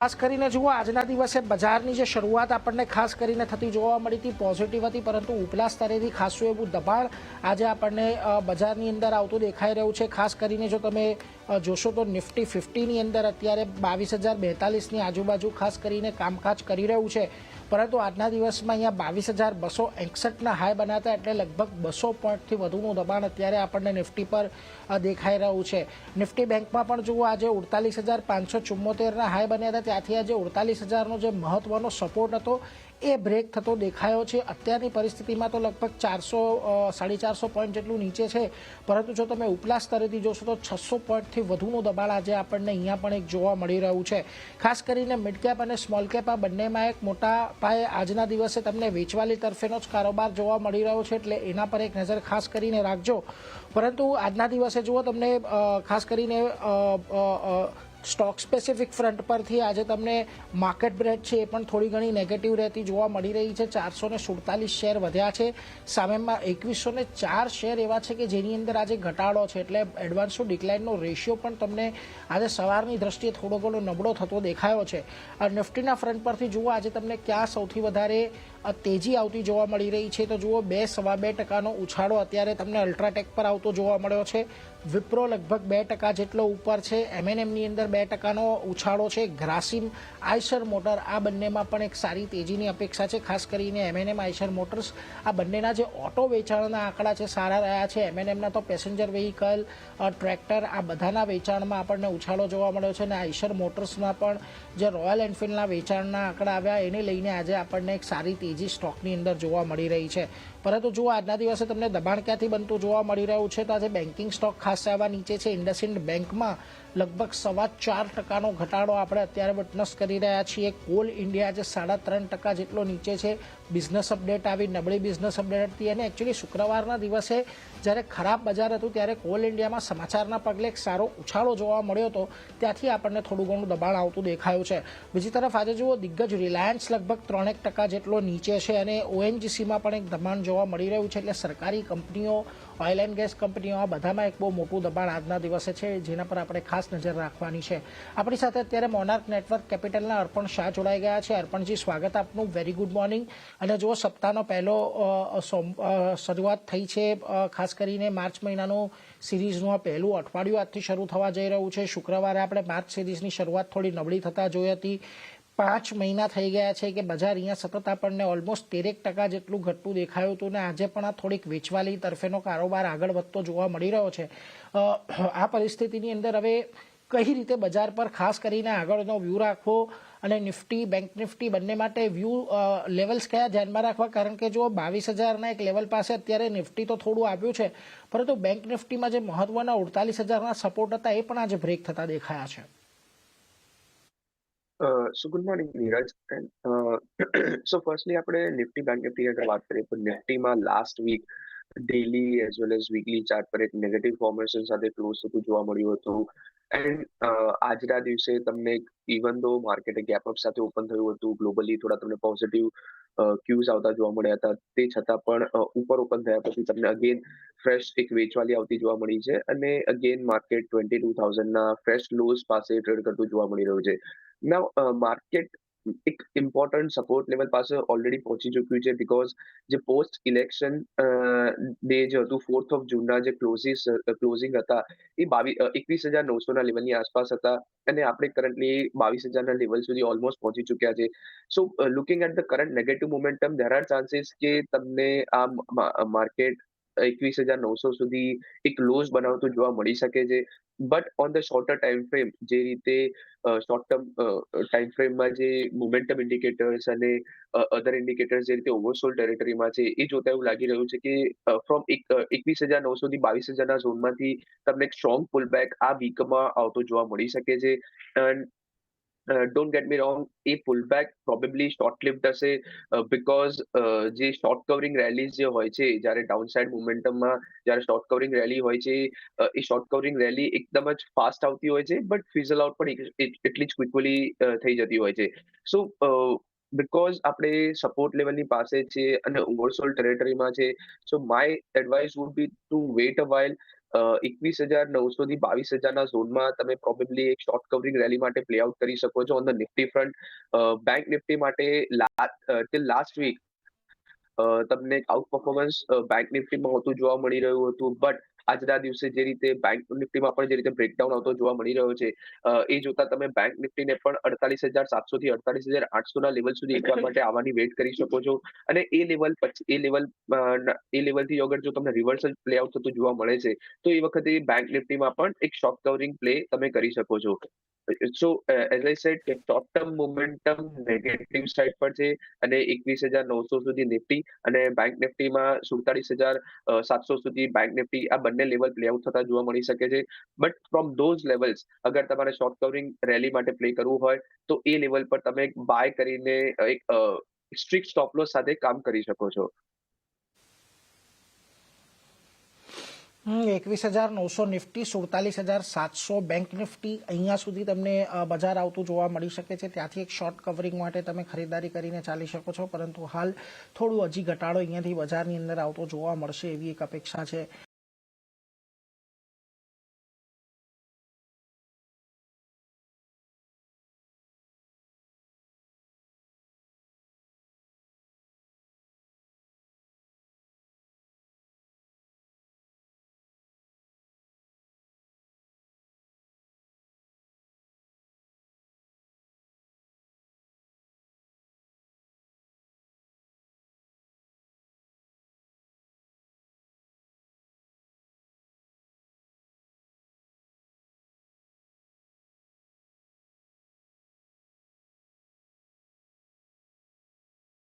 ખાસ કરીને જુઓ આજના દિવસે બજારની જે શરૂઆત આપણને ખાસ કરીને થતી જોવા મળી હતી પોઝિટિવ હતી, પરંતુ ઉપલા સ્તરેથી ખાસું એવું દબાણ આજે આપણને બજારની અંદર આવતું દેખાઈ રહ્યું છે। ખાસ કરીને જો તમે જોશો તો નિફ્ટી 50ની અંદર અત્યારે 22,042ની આજુબાજુ ખાસ કરીને કામકાજ કરી રહ્યું છે, પરંતુ આજના દિવસમાં અહીંયા 22,261ના હાઈ બનાતા, એટલે લગભગ 200 પોઈન્ટથી વધુનું દબાણ અત્યારે આપણને નિફ્ટી પર દેખાઈ રહ્યું છે। નિફ્ટી બેંકમાં પણ જુઓ આજે 48,574ના હાઈ બન્યા હતા, ત્યાંથી આજે 48,000નો જે મહત્વનો સપોર્ટ હતો એ બ્રેક થતો દેખાયો છે। અત્યારની પરિસ્થિતિમાં તો લગભગ 400-450 પોઈન્ટ જેટલું નીચે છે, પરંતુ જો તમે ઉપલા સ્તરેથી જોશો તો 600 પોઈન્ટથી વધુનું દબાણ આજે આપણને અહીંયા પણ એક જોવા મળી રહ્યું છે। ખાસ કરીને મિડ કેપ અને સ્મોલ કેપ આ બંનેમાં એક મોટા પાયે આજના દિવસે તમને વેચવાલી તરફેનો જ કારોબાર જોવા મળી રહ્યો છે, એટલે એના પર એક નજર ખાસ કરીને રાખજો। પરંતુ આજના દિવસે જુઓ તમને ખાસ કરીને સ્ટોક સ્પેસિફિક ફ્રન્ટ પરથી આજે તમને માર્કેટ બ્રેડ છે એ પણ થોડી ઘણી નેગેટિવ રહેતી જોવા મળી રહી છે। 447 શેર વધ્યા છે, સામેમાં 2104 શેર એવા છે કે જેની અંદર આજે ઘટાડો છે, એટલે એડવાન્સ ટુ ડિક્લાઇનનો રેશિયો પણ તમને આજે સવારની દ્રષ્ટિએ થોડો ઘણો નબળો થતો દેખાયો છે। નિફ્ટીના ફ્રન્ટ પરથી જુઓ આજે તમને ક્યાં સૌથી વધારે તેજી આવતી જોવા મળી રહી છે, તો જુઓ 2.2% ઉછાળો અત્યારે તમને અલ્ટ્રાટેક પર આવતો જોવા મળ્યો છે। વિપ્રો લગભગ 2% જેટલો ઉપર છે, એમએનએમની અંદર 2%નો ઉછાળો છે। ગ્રાસિમ, આઈશર મોટર આ બંનેમાં પણ એક સારી તેજીની અપેક્ષા છે। ખાસ કરીને એમએનએમ, આઈશર મોટર્સ આ બંનેના જે ઓટો વેચાણના આંકડા છે સારા રહ્યા છે। એમએનએમના તો પેસેન્જર વ્હીકલ, ટ્રેક્ટર આ બધાના વેચાણમાં આપણને ઉછાળો જોવા મળ્યો છે, અને આઈશર મોટર્સમાં પણ જે રોયલ એનફિલ્ડના વેચાણના આંકડા આવ્યા એને લઈને આજે આપણને એક સારી તેજી સ્ટોકની અંદર જોવા મળી રહી છે। પરંતુ જુઓ આજના દિવસે તમને દબાણ ક્યાંથી બનતું જોવા મળી રહ્યું છે, તો આજે બેન્કિંગ સ્ટોક ખાસ એવા નીચે છે। ઇન્ડસઇન્ડ બેંકમાં લગભગ 4.25% ઘટાડો આપણે અત્યારે વિટનસ કરી રહ્યા છીએ। કોલ ઇન્ડિયા જે 3.5% જેટલો નીચે છે। બિઝનેસ અપડેટ આવી, નબળી બિઝનેસ અપડેટ હતી, અને એકચ્યુઅલી શુક્રવારના દિવસે જ્યારે ખરાબ બજાર હતું ત્યારે કોલ ઇન્ડિયામાં સમાચારના પગલે એક સારો ઉછાળો જોવા મળ્યો હતો, ત્યાંથી આપણને થોડું ઘણું દબાણ આવતું દેખાયું છે। બીજી તરફ આજે જુઓ દિગ્ગજ રિલાયન્સ લગભગ 3% જેટલો નીચે છે, અને ઓએનજીસીમાં પણ એક દબાણ જોવા મળી રહ્યું છે, એટલે સરકારી કંપનીઓ, ઓઇલ એન્ડ ગેસ કંપનીઓ આ બધામાં એક બહુ મોટું દબાણ આજના દિવસે છે, જેના પર આપણે ખાસ નજર રાખવાની છે। આપણી સાથે અત્યારે મોનાર્ક નેટવર્ક કેપિટલના અર્પણ શાહ જોડાઈ ગયા છે। અર્પણજી, સ્વાગત આપનું, વેરી ગુડ મોર્નિંગ। અને જો સપ્તાહનો પહેલો શરૂઆત થઈ છે, ખાસ કરીને માર્ચ મહિનાનું સિરીઝનું આ પહેલું અઠવાડિયું આજથી શરૂ થવા જઈ રહ્યું છે। શુક્રવારે આપણે માર્ચ સિરીઝની શરૂઆત થોડી નબળી થતા જોઈ હતી। 5 મહિના થઈ ગયા છે કે બજાર અહીંયા સતત આપણને ઓલમોસ્ટ 13% જેટલું ઘટતું દેખાયું હતું, અને આજે પણ આ થોડીક વેચવાલી તરફેનો કારોબાર આગળ વધતો જોવા મળી રહ્યો છે। આ પરિસ્થિતિની અંદર હવે કઈ રીતે બજાર પર ખાસ કરીને આગળનો વ્યૂ રાખવો, અને નિફ્ટી, બેંક નિફ્ટી બંને માટે વ્યૂ લેવલ્સ કયા ધ્યાનમાં રાખવા? કારણ કે જો 22,000ના એક લેવલ પાસે અત્યારે નિફ્ટી તો થોડું આવ્યું છે, પરંતુ બેંક નિફ્ટીમાં જે મહત્વના 48,000ના સપોર્ટ હતા એ પણ આજે બ્રેક થતા દેખાયા છે। So good morning, Neeraj. And so firstly, આપણે નિફ્ટી બેંક નિફ્ટી અગર વાત કરીએ તો નિફ્ટીમાં last week daily as well as weekly chart પર એક નેગેટિવ ફોર્મેશન સાથે ક્લોઝ થતું જોવા મળ્યું હતું। એન્ડ આજના દિવસે તમને ઇવન દો માર્કેટે ગેપ અપ સાથે ઓપન થયું હતું, ગ્લોબલી થોડા તમને પોઝિટિવ ક્યુઝ આવતા જોવા મળ્યા હતા, તે છતાં પણ ઉપર ઓપન થયા પછી તમને અગેન ફ્રેશ એક વેચવાલી આવતી જોવા મળી છે, અને અગેન માર્કેટ 22,000ના ફ્રેશ લોઝ પાસે ટ્રેડ કરતું જોવા મળી રહ્યું છે। નાઉ માર્કેટ એક ઇમ્પોર્ટન્ટ સપોર્ટ લેવલ પાસે ઓલરેડી પહોંચી ચૂક્યું છે, બીકોઝ જે પોસ્ટ ઇલેક્શન ડે જે હતું 4th ઓફ જૂનના જે ક્લોઝિંગ હતા એ 21,900ના લેવલની આસપાસ હતા, અને આપણે કરન્ટલી 22,000ના લેવલ સુધી ઓલમોસ્ટ પહોંચી ચૂક્યા છે। So looking at the current negative momentum, there are chances કે તમને આ માર્કેટ 21,900 સુધી એક લોઝ બનાવતું જોવા મળી શકે છે। But on the sorter time frame, જે રીતે શોર્ટ ટર્મ ટાઈમ ફ્રેમમાં જે મોમેન્ટમ ઇન્ડિકેટર્સ અને અધર ઇન્ડિકેટર્સ જે રીતે ઓવરસોલ્ડ ટેરેટરીમાં છે, એ જોતા એવું લાગી રહ્યું છે કે ફ્રોમ 21,900 થી 22,000ના ઝોનમાંથી તમને એક સ્ટ્રોંગ પુલબેક આ વીકમાં આવતો જોવા મળી શકે છે। And don't get me wrong, a pullback probably short lived હશે, બીકોઝ જે શોર્ટ કવરિંગ રેલીઝ જે હોય છે, જ્યારે ડાઉનસાઇડ મોમેન્ટમમાં જ્યારે શોર્ટ કવરિંગ રેલી હોય છે, એ શોર્ટ કવરિંગ રેલી એકદમ જ ફાસ્ટ આવતી હોય છે, બટ ફિઝલ આઉટ પણ એટલી જ ક્વિકલી થઈ જતી હોય છે। સો બીકોઝ આપણે સપોર્ટ લેવલની પાસે છે અને ઓવરસોલ્ડ ટેરેટરીમાં છે, સો my advice would be two wet a while, 21,900 થી 22,000ના ઝોનમાં તમે પ્રોબેબલી એક શોર્ટ કવરિંગ રેલી માટે પ્લે આઉટ કરી શકો છો. On the Nifty front bank Nifty માટે ટિલ લાસ્ટ વીક તમને એક આઉટ પરફોર્મન્સ બેંક નિફ્ટીમાં હોતું જોવા મળી રહ્યું હતું. બટ આજના દિવસે જે રીતે બેંક નિફ્ટીમાં પણ જે રીતે બ્રેકડાઉન આવતો જોવા મળી રહ્યો છે, એ જોતા તમે બેંક નિફ્ટીને પણ 48,700 થી 48,800ના લેવલ સુધી એકવાર માટે આવવાની વેટ કરી શકો છો. અને એ લેવલ પછી એ લેવલથી અગર જો તમને રિવર્સલ પ્લે આઉટ થતું જોવા મળે છે, તો એ વખતે બેંક નિફ્ટીમાં પણ એક શોર્ટ કવરિંગ પ્લે તમે કરી શકો છો. સો એઝ આઈ સેડ કે short term momentum negative side પર છે, અને 21,900 સુધી નિફ્ટી અને બેંક નિફ્ટીમાં 47,700 સુધી બેંક નિફ્ટી આ બંને લેવલ પ્લે આઉટ થતા જોવા મળી શકે છે. બટ ફ્રોમ ધોઝ લેવલ્સ અગર તમારે શોર્ટ કવરિંગ રેલી માટે પ્લે કરવું હોય, તો એ લેવલ પર તમે બાય કરીને એક સ્ટ્રિક્ટ સ્ટોપ લોસ સાથે કામ કરી શકો છો. 21,900 નિફ્ટી, 47,700 બેંક નિફ્ટી, અહીંયા સુધી તમને બજાર આવતું જોવા મળી શકે છે. ત્યાંથી એક શોર્ટ કવરિંગ માટે તમે ખરીદારી કરીને ચાલી શકો છો, પરંતુ હાલ થોડું હજી ઘટાડો અહીંયાથી બજારની અંદર આવતો જોવા મળશે એવી એક અપેક્ષા છે.